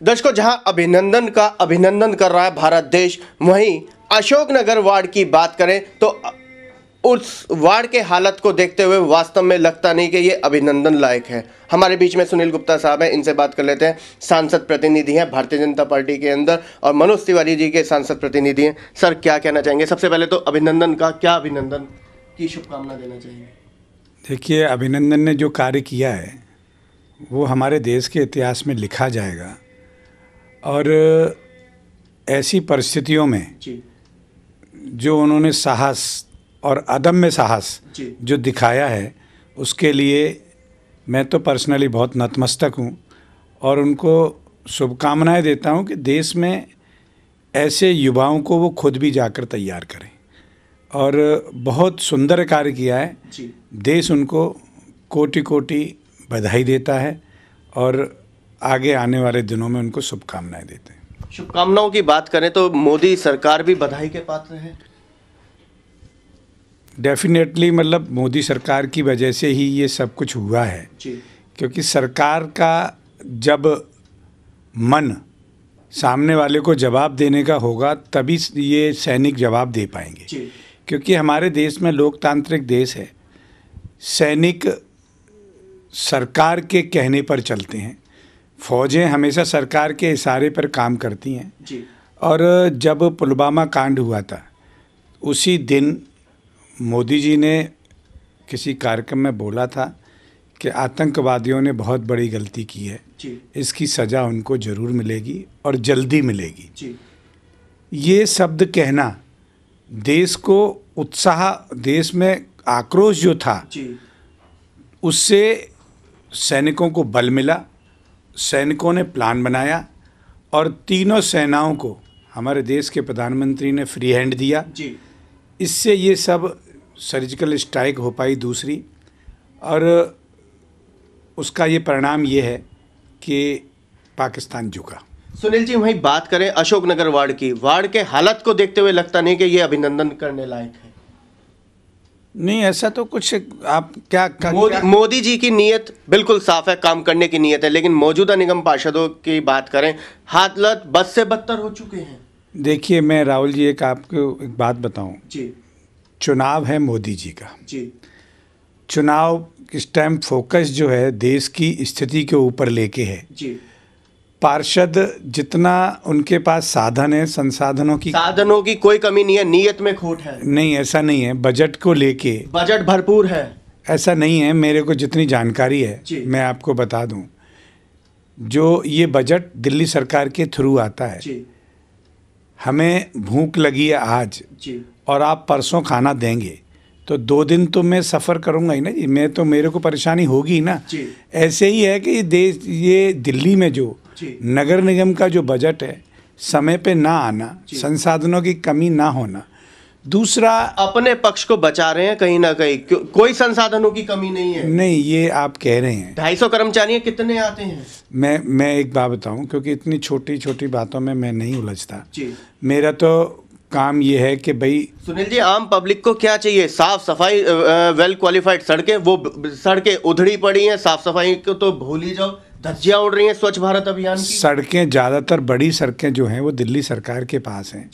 दर्शकों, जहां अभिनंदन कर रहा है भारत देश, वहीं अशोकनगर वार्ड की बात करें तो उस वार्ड के हालत को देखते हुए वास्तव में लगता नहीं कि ये अभिनंदन लायक है। हमारे बीच में सुनील गुप्ता साहब हैं, इनसे बात कर लेते हैं। सांसद प्रतिनिधि हैं भारतीय जनता पार्टी के अंदर और मनोज तिवारी जी के सांसद प्रतिनिधि हैं। सर, क्या कहना चाहेंगे? सबसे पहले तो अभिनंदन की शुभकामना देना चाहिए। देखिए, अभिनंदन ने जो कार्य किया है वो हमारे देश के इतिहास में लिखा जाएगा और ऐसी परिस्थितियों में जो उन्होंने साहस और अदम्य साहस जो दिखाया है उसके लिए मैं तो पर्सनली बहुत नतमस्तक हूँ और उनको शुभकामनाएं देता हूँ कि देश में ऐसे युवाओं को वो खुद भी जाकर तैयार करें और बहुत सुंदर कार्य किया है। देश उनको कोटि कोटि बधाई देता है और आगे आने वाले दिनों में उनको शुभकामनाएं देते हैं। शुभकामनाओं की बात करें तो मोदी सरकार भी बधाई के पात्र है। डेफिनेटली, मतलब मोदी सरकार की वजह से ही ये सब कुछ हुआ है क्योंकि सरकार का जब मन सामने वाले को जवाब देने का होगा तभी ये सैनिक जवाब दे पाएंगे, क्योंकि हमारे देश में लोकतांत्रिक देश है। सैनिक सरकार के कहने पर चलते हैं, फौजें हमेशा सरकार के इशारे पर काम करती हैं और जब पुलवामा कांड हुआ था उसी दिन मोदी जी ने किसी कार्यक्रम में बोला था कि आतंकवादियों ने बहुत बड़ी गलती की है, इसकी सज़ा उनको ज़रूर मिलेगी और जल्दी मिलेगी। ये शब्द कहना देश को उत्साह, देश में आक्रोश जो था उससे सैनिकों को बल मिला। सैनिकों ने प्लान बनाया और तीनों सेनाओं को हमारे देश के प्रधानमंत्री ने फ्री हैंड दिया। इससे ये सब सर्जिकल स्ट्राइक हो पाई दूसरी, और उसका ये परिणाम ये है कि पाकिस्तान झुका। सुनील जी, वहीं बात करें अशोकनगर वार्ड के हालत को देखते हुए लगता नहीं कि ये अभिनंदन करने लायक है। नहीं, ऐसा तो कुछ आप क्या मोदी जी की नीयत बिल्कुल साफ है, काम करने की नीयत है, लेकिन मौजूदा निगम पार्षदों की बात करें, हालत बद से बदतर हो चुके हैं। देखिए, मैं राहुल जी आपको एक बात बताऊं जी। चुनाव है मोदी जी का चुनाव इस टाइम फोकस जो है देश की स्थिति के ऊपर लेके है। पार्षद जितना उनके पास साधन है, संसाधनों की कोई कमी नहीं है, नीयत में खोट है। नहीं, ऐसा नहीं है। बजट को लेके बजट भरपूर है, ऐसा नहीं है। मेरे को जितनी जानकारी है मैं आपको बता दूं, जो ये बजट दिल्ली सरकार के थ्रू आता है। हमें भूख लगी है आज और आप परसों खाना देंगे तो 2 दिन तो मैं सफ़र करूंगा ही ना जी, मेरे को परेशानी होगी ना। ऐसे ही है कि ये दिल्ली में जो नगर निगम का जो बजट है, समय पे ना आना, संसाधनों की कमी ना होना, दूसरा अपने पक्ष को बचा रहे हैं कहीं ना कहीं, कोई संसाधनों की कमी नहीं है। नहीं, ये आप कह रहे हैं 250 कर्मचारी कितने आते हैं? मैं एक बात बताऊं, क्योंकि इतनी छोटी छोटी बातों में मैं नहीं उलझता। मेरा तो काम ये है कि भाई सुनील जी, आम पब्लिक को क्या चाहिए? साफ सफाई, वेल क्वालिफाइड सड़कें, वो सड़कें उधड़ी पड़ी हैं, साफ सफाई को तो भूल ही जाओ, धज्जियां उड़ रही हैं स्वच्छ भारत अभियान की। सड़कें, ज़्यादातर बड़ी सड़कें जो हैं वो दिल्ली सरकार के पास हैं।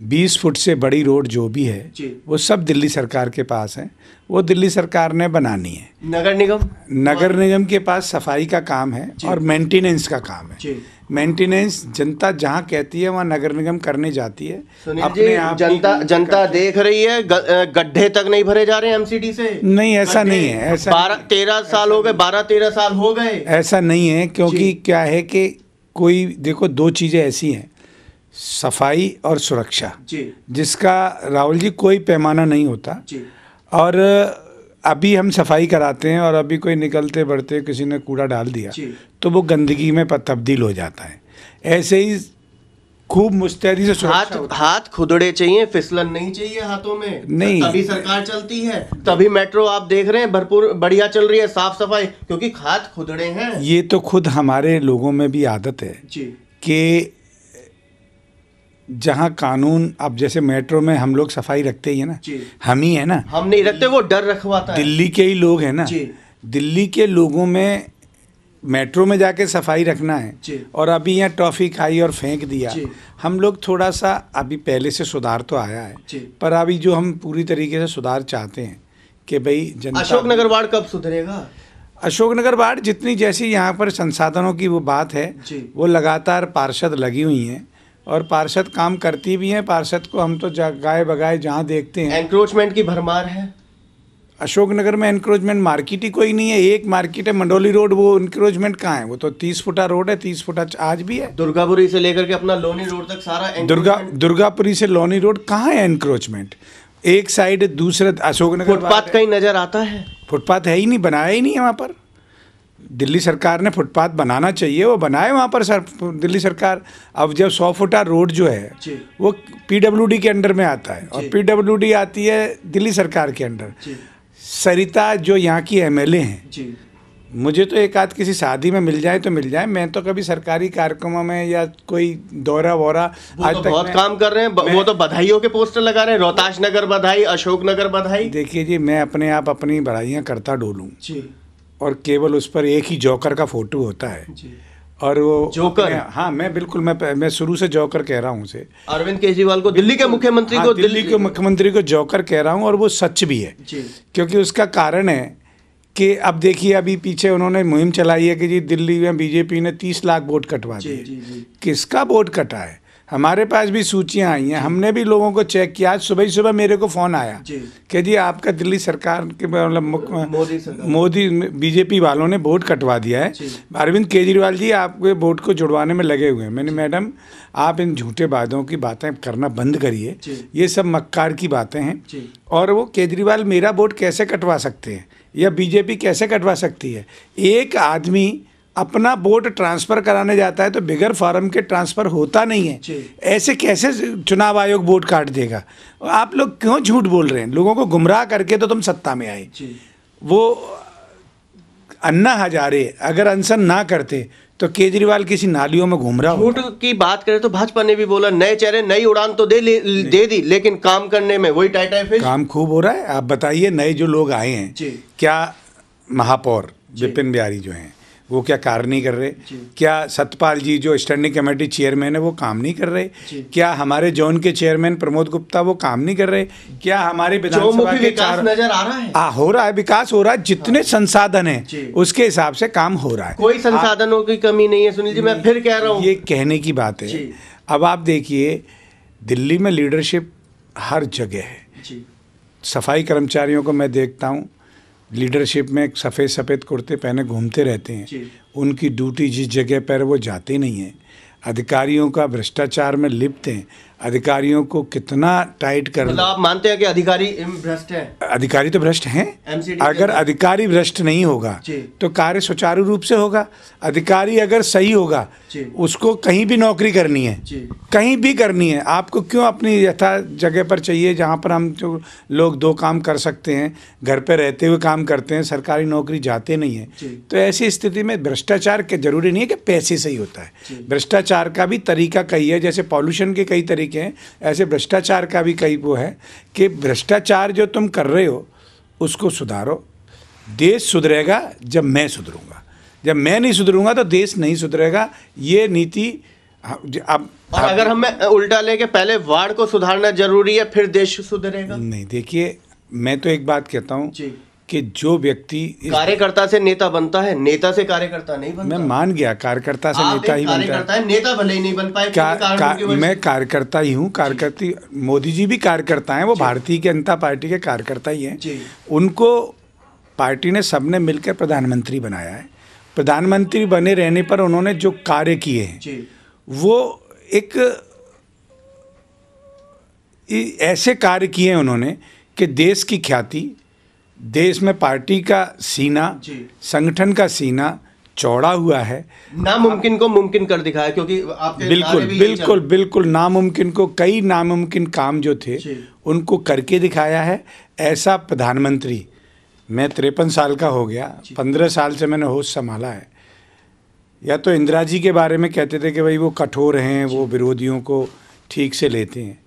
20 फुट से बड़ी रोड जो भी है वो सब दिल्ली सरकार के पास है, वो दिल्ली सरकार ने बनानी है। नगर निगम के पास सफाई का काम है और मेंटेनेंस का काम है। मेंटेनेंस जनता जहाँ कहती है वहाँ नगर निगम करने जाती है। अपने आप जनता देख रही है, गड्ढे तक नहीं भरे जा रहे हैं एमसीडी से। नहीं, ऐसा नहीं है। ऐसा 12-13 साल हो गए, 12-13 साल हो गए। ऐसा नहीं है, क्योंकि क्या है कि कोई देखो, 2 चीज़ें ऐसी हैं, सफाई और सुरक्षा, जिसका राहुल जी कोई पैमाना नहीं होता। और अभी हम सफाई कराते हैं और अभी कोई निकलते बढ़ते किसी ने कूड़ा डाल दिया तो वो गंदगी में तब्दील हो जाता है। ऐसे ही खूब मुस्तैदी से हाथ खुदड़े चाहिए, फिसलन नहीं चाहिए हाथों में। नहीं, तभी सरकार चलती है, तभी मेट्रो आप देख रहे हैं भरपूर बढ़िया चल रही है, साफ सफाई, क्योंकि हाथ खुदड़े हैं। ये तो खुद हमारे लोगों में भी आदत है कि जहाँ कानून, अब जैसे मेट्रो में हम लोग सफाई रखते ही है ना, हम ही है ना, हम नहीं रखते, वो डर रखवाता है। दिल्ली के ही लोग हैं ना, दिल्ली के लोगों में मेट्रो में जाके सफाई रखना है जी। और अभी यहाँ टॉफ़ी खाई और फेंक दिया। जी। हम लोग थोड़ा सा अभी पहले से सुधार तो आया है जी। पर अभी जो हम पूरी तरीके से सुधार चाहते हैं कि भाई जनता, अशोकनगर वार्ड कब सुधरेगा? अशोकनगर वार्ड जितनी जैसी यहाँ पर संसाधनों की वो बात है जी। वो लगातार पार्षद लगी हुई हैं और पार्षद काम करती भी हैं। पार्षद को हम तो गाए बगाए जहाँ देखते हैं। एंक्रोचमेंट की भरमार है अशोकनगर में एनक्रोचमेंट मार्केट ही कोई नहीं है। एक मार्केट है मंडोली रोड, वो एनक्रोचमेंट कहाँ है? वो तो 30 फुटा रोड है, 30 फुटा आज भी है। दुर्गापुरी से लेकर के अपना लोनी रोड तक सारा दुर्गापुरी से लोनी रोड कहाँ है एनक्रोचमेंट? एक साइड दूसरे अशोकनगर फुटपाथ कहीं नजर आता है? फुटपाथ है ही नहीं, बनाया ही नहीं है वहाँ पर। दिल्ली सरकार ने फुटपाथ बनाना चाहिए, वो बनाए वहाँ पर दिल्ली सरकार। अब जब 100 फुटा रोड जो है वो PWD के अंडर में आता है और PWD आती है दिल्ली सरकार के अंडर। सरिता जो यहाँ की MLA हैं, मुझे तो एक आध किसी शादी में मिल जाए तो मिल जाए। मैं तो कभी सरकारी कार्यक्रमों में या कोई दौरा वोरा आज तो बहुत काम कर रहे हैं। वो तो बधाइयों के पोस्टर लगा रहे हैं, रोहतास नगर बधाई, अशोकनगर बधाई। देखिए जी, मैं अपने आप अपनी बधाइयाँ करता डोलूँ और केवल उस पर एक ही जोकर का फोटो होता है और वो जोकर। हाँ, मैं बिल्कुल मैं शुरू से जोकर कह रहा हूँ उसे। अरविंद केजरीवाल को, दिल्ली के मुख्यमंत्री को, दिल्ली के मुख्यमंत्री को जोकर कह रहा हूँ और वो सच भी है। क्योंकि उसका कारण है कि अब देखिए, अभी पीछे उन्होंने मुहिम चलाई है कि जी दिल्ली में BJP ने 30 लाख वोट कटवा दिए। किसका वोट कटा है? हमारे पास भी सूचियां आई हैं, हमने भी लोगों को चेक किया। आज सुबह ही सुबह मेरे को फ़ोन आया कि जी आपका दिल्ली सरकार के मतलब मोदी BJP वालों ने वोट कटवा दिया है, अरविंद केजरीवाल जी आपके वोट को जुड़वाने में लगे हुए हैं। मैंने मैडम, आप इन झूठे वादों की बातें करना बंद करिए, ये सब मक्कार की बातें हैं। और वो केजरीवाल मेरा वोट कैसे कटवा सकते हैं या BJP कैसे कटवा सकती है? एक आदमी अपना वोट ट्रांसफ़र कराने जाता है तो बिगर फॉर्म के ट्रांसफ़र होता नहीं है। ऐसे कैसे चुनाव आयोग वोट काट देगा? आप लोग क्यों झूठ बोल रहे हैं? लोगों को गुमराह करके तो तुम सत्ता में आए। वो अन्ना हजारे अगर अनशन ना करते तो केजरीवाल किसी नालियों में घूम रहा हो। झूठ की बात करें तो भाजपा ने भी बोला नए चेहरे नई उड़ान तो दे दी, लेकिन काम करने में वही टाइट फिश। काम खूब हो रहा है। आप बताइए, नए जो लोग आए हैं, क्या महापौर विपिन बिहारी जो हैं वो क्या कार्य नहीं कर रहे? क्या सतपाल जी जो स्टैंडिंग कमेटी चेयरमैन है वो काम नहीं कर रहे? क्या हमारे जोन के चेयरमैन प्रमोद गुप्ता वो काम नहीं कर रहे? क्या हमारे विधानसभा के विकास नजर आ रहा है? हो रहा है, विकास हो रहा है। जितने संसाधन हैं उसके हिसाब से काम हो रहा है। कोई संसाधनों की कमी नहीं है सुनील जी, मैं फिर कह रहा हूँ। ये कहने की बात है। अब आप देखिए, दिल्ली में लीडरशिप हर जगह है। सफाई कर्मचारियों को मैं देखता हूँ लीडरशिप में सफ़ेद कुर्ते पहने घूमते रहते हैं। उनकी ड्यूटी जिस जगह पर वो जाते नहीं हैं। अधिकारियों का भ्रष्टाचार में लिप्त हैं। अधिकारियों को कितना टाइट कर, मतलब आप मानते हैं कि अधिकारी भ्रष्ट हैं? अधिकारी तो भ्रष्ट हैं। अगर अधिकारी भ्रष्ट नहीं होगा तो कार्य सुचारू रूप से होगा। अधिकारी अगर सही होगा, उसको कहीं भी नौकरी करनी है, कहीं भी करनी है। आपको क्यों अपनी यथा जगह पर चाहिए जहाँ पर हम जो लोग 2 काम कर सकते हैं, घर पे रहते हुए काम करते हैं, सरकारी नौकरी जाते नहीं है। तो ऐसी स्थिति में भ्रष्टाचार के जरूरी नहीं है कि पैसे से ही होता है। भ्रष्टाचार का भी तरीका कई है। जैसे पॉल्यूशन के कई तरीके हैं, ऐसे भ्रष्टाचार का भी कई वो है कि भ्रष्टाचार जो तुम कर रहे हो उसको सुधारो। देश सुधरेगा जब मैं सुधरूंगा। जब मैं नहीं सुधरूंगा तो देश नहीं सुधरेगा। ये नीति अब अगर हम उल्टा लेके पहले वार्ड को सुधारना जरूरी है फिर देश सुधरेगा? नहीं, देखिए, मैं तो एक बात कहता हूँ कि जो व्यक्ति कार्यकर्ता से नेता बनता है, नेता से कार्यकर्ता नहीं बनता। मैं मान गया, कार्यकर्ता से नेता ही बनता है। नेता भले ही नहीं बन पाए। मैं कार्यकर्ता ही हूँ। कार्यकर्ता, मोदी जी भी कार्यकर्ता हैं, वो भारतीय जनता पार्टी के कार्यकर्ता ही हैं। उनको पार्टी ने सबने मिलकर प्रधानमंत्री बनाया है। प्रधानमंत्री बने रहने पर उन्होंने जो कार्य किए हैं वो एक ऐसे कार्य किए हैं उन्होंने कि देश की ख्याति, देश में पार्टी का सीना, संगठन का सीना चौड़ा हुआ है। नामुमकिन को मुमकिन कर दिखाया, क्योंकि आपके बिल्कुल नामुमकिन को, कई नामुमकिन काम जो थे उनको करके दिखाया है। ऐसा प्रधानमंत्री, मैं 53 साल का हो गया, 15 साल से मैंने होश संभाला है। या तो इंदिरा जी के बारे में कहते थे कि भाई वो कठोर हैं, वो विरोधियों को ठीक से लेते हैं,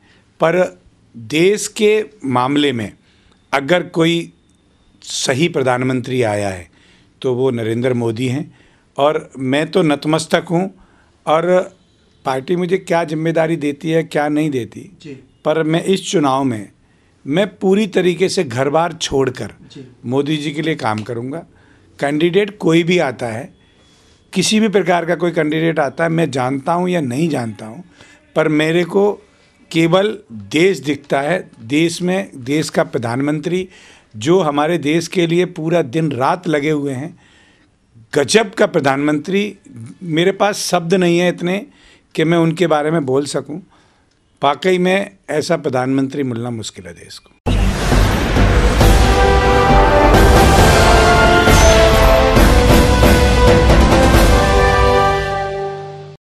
पर देश के मामले में अगर कोई सही प्रधानमंत्री आया है तो वो नरेंद्र मोदी हैं। और मैं तो नतमस्तक हूँ। और पार्टी मुझे क्या जिम्मेदारी देती है क्या नहीं देती, पर मैं इस चुनाव में मैं पूरी तरीके से घर बार छोड़कर मोदी जी के लिए काम करूँगा। कैंडिडेट कोई भी आता है, किसी भी प्रकार का कोई कैंडिडेट आता है, मैं जानता हूँ या नहीं जानता हूँ, पर मेरे को केवल देश दिखता है। देश में देश का प्रधानमंत्री जो हमारे देश के लिए पूरा दिन रात लगे हुए हैं, गजब का प्रधानमंत्री। मेरे पास शब्द नहीं है इतने कि मैं उनके बारे में बोल सकूं। वाकई में ऐसा प्रधानमंत्री मिलना मुश्किल है देश को।